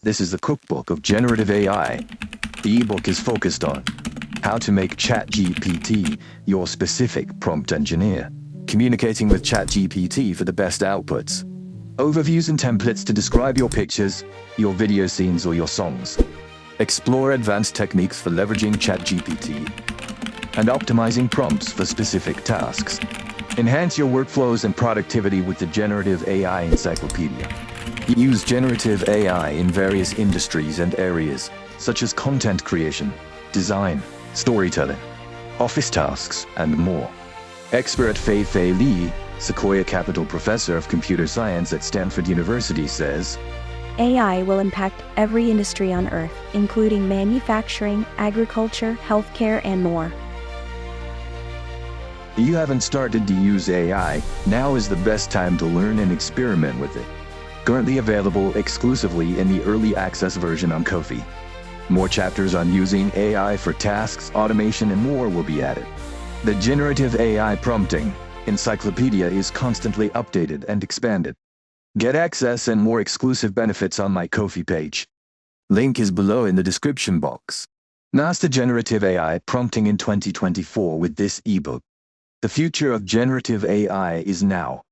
This is the cookbook of generative AI. The ebook is focused on how to make ChatGPT your specific prompt engineer, communicating with ChatGPT for the best outputs, overviews and templates to describe your pictures, your video scenes, or your songs. Explore advanced techniques for leveraging ChatGPT and optimizing prompts for specific tasks. Enhance your workflows and productivity with the Generative AI Encyclopedia. Use generative AI in various industries and areas, such as content creation, design, storytelling, office tasks, and more. Expert Fei Li, Sequoia Capital Professor of Computer Science at Stanford University, says, AI will impact every industry on Earth, including manufacturing, agriculture, healthcare, and more. If you haven't started to use AI, now is the best time to learn and experiment with it. Currently available exclusively in the early access version on Ko-fi. More chapters on using AI for tasks, automation, and more will be added. The Generative AI Prompting Encyclopedia is constantly updated and expanded. Get access and more exclusive benefits on my Ko-fi page. Link is below in the description box. Master Generative AI Prompting in 2024 with this ebook. The future of generative AI is now.